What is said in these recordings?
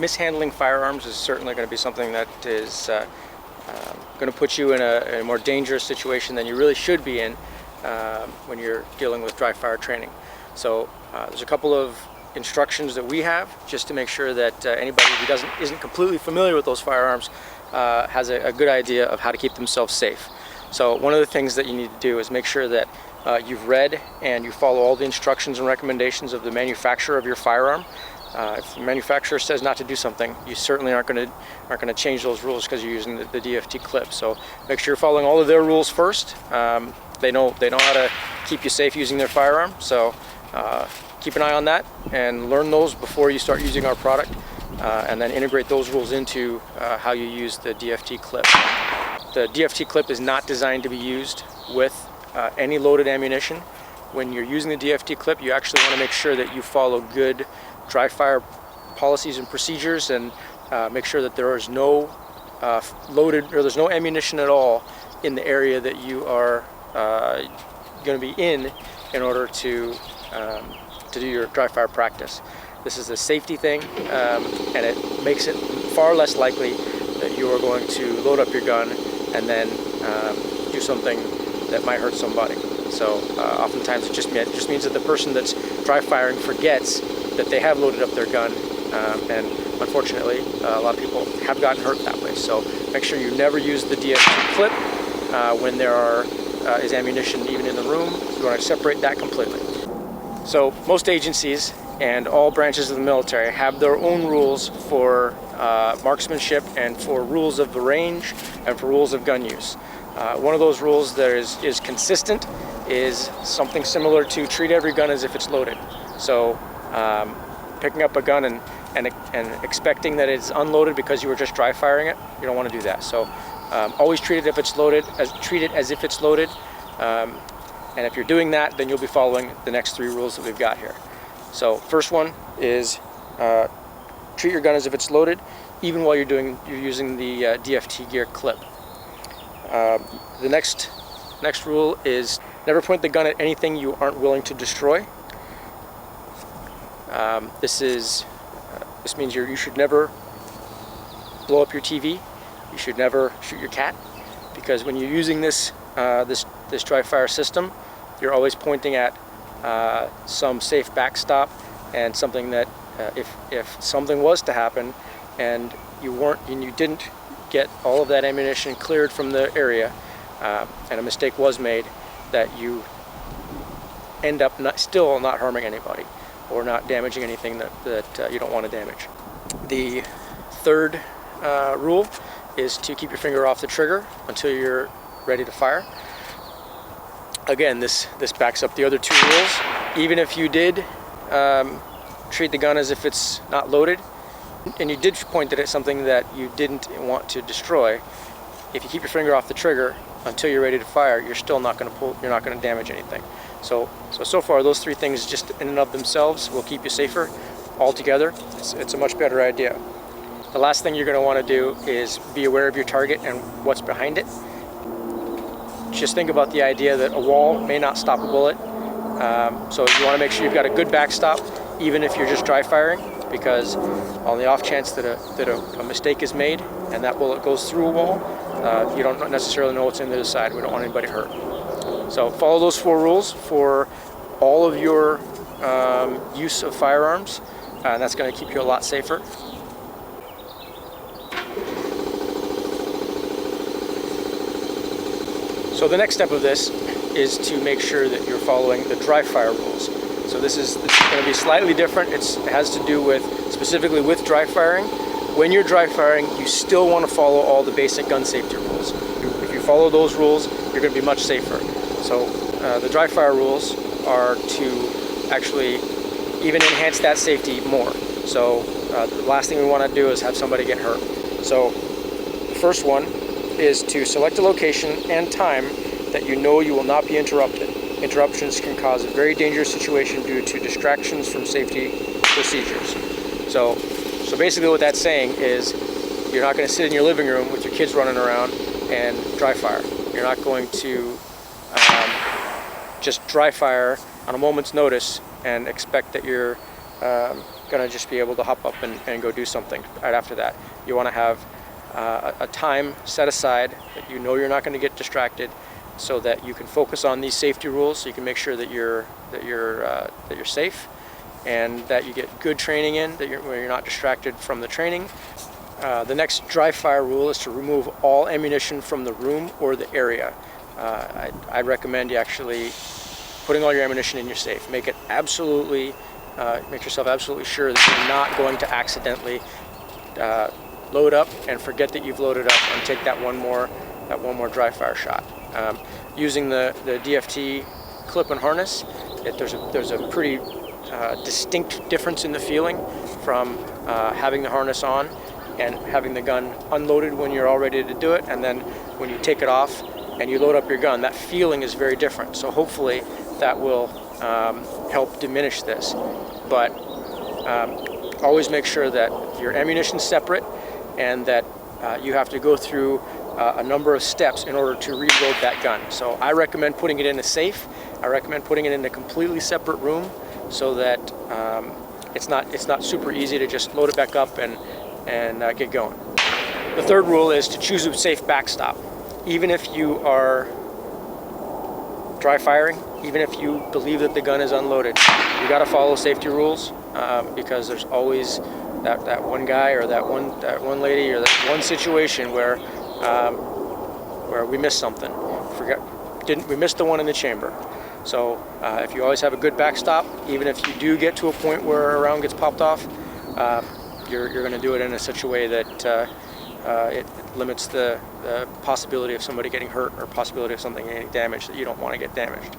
mishandling firearms is certainly going to be something that is going to put you in a more dangerous situation than you really should be in when you're dealing with dry fire training. So there's a couple of instructions that we have just to make sure that anybody who isn't completely familiar with those firearms has a good idea of how to keep themselves safe. So one of the things that you need to do is make sure that you've read and you follow all the instructions and recommendations of the manufacturer of your firearm. If the manufacturer says not to do something, you certainly aren't going to change those rules because you're using the DFT clip. So make sure you're following all of their rules first. They know how to keep you safe using their firearm. So keep an eye on that and learn those before you start using our product, and then integrate those rules into how you use the DFT clip. The DFT clip is not designed to be used with any loaded ammunition. When you're using the DFT clip, you actually want to make sure that you follow good dry fire policies and procedures, and make sure that there is no there's no ammunition at all in the area that you are going to be in order to do your dry fire practice. This is a safety thing, and it makes it far less likely that you are going to load up your gun and then do something that might hurt somebody. So oftentimes it just means that the person that's dry firing forgets that they have loaded up their gun, and unfortunately a lot of people have gotten hurt that way. So make sure you never use the DFT clip when there is ammunition even in the room. You want to separate that completely. So most agencies and all branches of the military have their own rules for marksmanship and for rules of the range and for rules of gun use. One of those rules that is consistent is something similar to treat every gun as if it's loaded. So picking up a gun and expecting that it's unloaded because you were just dry firing it, you don't want to do that. So always treat it if it's loaded, treat it as if it's loaded. And if you're doing that, then you'll be following the next three rules that we've got here. So first one is treat your gun as if it's loaded, even while you're using the DFT gear clip. The next rule is never point the gun at anything you aren't willing to destroy. This means you should never blow up your TV. You should never shoot your cat, because when you're using this dry fire system, you're always pointing at some safe backstop and something that if something was to happen and you didn't get all of that ammunition cleared from the area, and a mistake was made, that you end up still not harming anybody or not damaging anything that you don't want to damage. The third rule is to keep your finger off the trigger until you're ready to fire. Again, this backs up the other two rules. Even if you did treat the gun as if it's not loaded, and you did point it at something that you didn't want to destroy, if you keep your finger off the trigger until you're ready to fire, you're still not going to you're not going to damage anything. So far, those three things just in and of themselves will keep you safer. Altogether, it's a much better idea. The last thing you're going to want to do is be aware of your target and what's behind it. Just think about the idea that a wall may not stop a bullet. So you want to make sure you've got a good backstop, even if you're just dry firing, because on the off chance that a mistake is made and that bullet goes through a wall, you don't necessarily know what's in the other side. We don't want anybody hurt. So follow those four rules for all of your use of firearms, and that's going to keep you a lot safer. So the next step of this is to make sure that you're following the dry fire rules. So this is going to be slightly different. It has to do with specifically with dry firing. When you're dry firing, you still want to follow all the basic gun safety rules. If you follow those rules, you're going to be much safer. So the dry fire rules are to actually even enhance that safety more. So the last thing we want to do is have somebody get hurt. So the first one is to select a location and time that you know you will not be interrupted. Interruptions can cause a very dangerous situation due to distractions from safety procedures. So basically what that's saying is you're not going to sit in your living room with your kids running around and dry fire. You're not going to just dry fire on a moment's notice and expect that you're going to just be able to hop up and go do something right after that. You want to have a time set aside that you know you're not going to get distracted, so that you can focus on these safety rules, so you can make sure that you're safe, and that you get good training in, where you're not distracted from the training. The next dry fire rule is to remove all ammunition from the room or the area. I recommend you actually putting all your ammunition in your safe. Make yourself absolutely sure that you're not going to accidentally load up and forget that you've loaded up and take that one more dry fire shot. Using the DFT clip and harness, there's a pretty distinct difference in the feeling from having the harness on and having the gun unloaded when you're all ready to do it, and then when you take it off and you load up your gun, that feeling is very different. So hopefully that will help diminish this. But always make sure that your ammunition's separate, and that you have to go through a number of steps in order to reload that gun. So I recommend putting it in a safe. I recommend putting it in a completely separate room, so that it's not super easy to just load it back up and get going. The third rule is to choose a safe backstop. Even if you are dry firing, even if you believe that the gun is unloaded, you got to follow safety rules, because there's always that one guy or that one lady or that one situation where we missed something. We missed the one in the chamber. So if you always have a good backstop, even if you do get to a point where a round gets popped off, you're going to do it in such a way that it limits the possibility of somebody getting hurt or possibility of something getting damaged that you don't want to get damaged.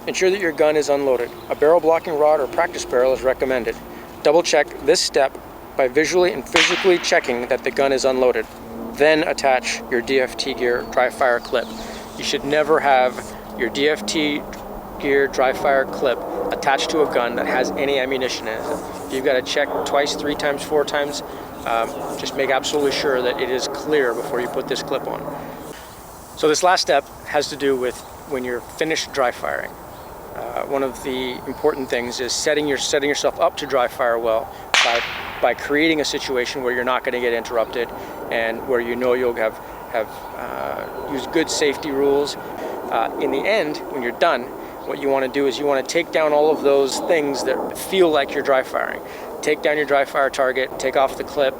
Ensure that your gun is unloaded. A barrel blocking rod or practice barrel is recommended. Double check this step by visually and physically checking that the gun is unloaded. Then attach your DFT Gear dry fire clip. You should never have your DFT Gear dry fire clip attached to a gun that has any ammunition in it. You've got to check twice, 3 times, 4 times. Just make absolutely sure that it is clear before you put this clip on. So this last step has to do with when you're finished dry firing. One of the important things is setting yourself up to dry fire well by creating a situation where you're not going to get interrupted, and where you know you'll have used good safety rules. In the end, when you're done, what you want to do is you want to take down all of those things that feel like you're dry firing. Take down your dry fire target, take off the clip,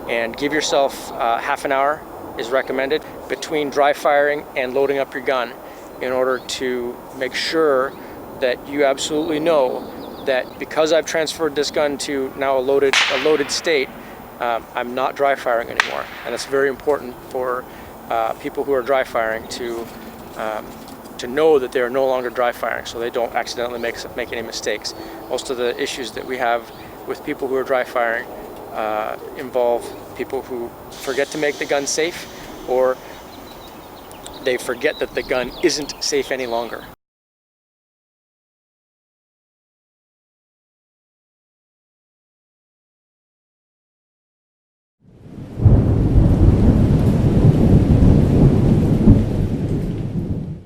and give yourself half an hour is recommended between dry firing and loading up your gun, in order to make sure that you absolutely know that because I've transferred this gun to now a loaded state, I'm not dry firing anymore. And it's very important for people who are dry firing to know that they are no longer dry firing, so they don't accidentally make any mistakes. Most of the issues that we have with people who are dry firing involve people who forget to make the gun safe, or they forget that the gun isn't safe any longer.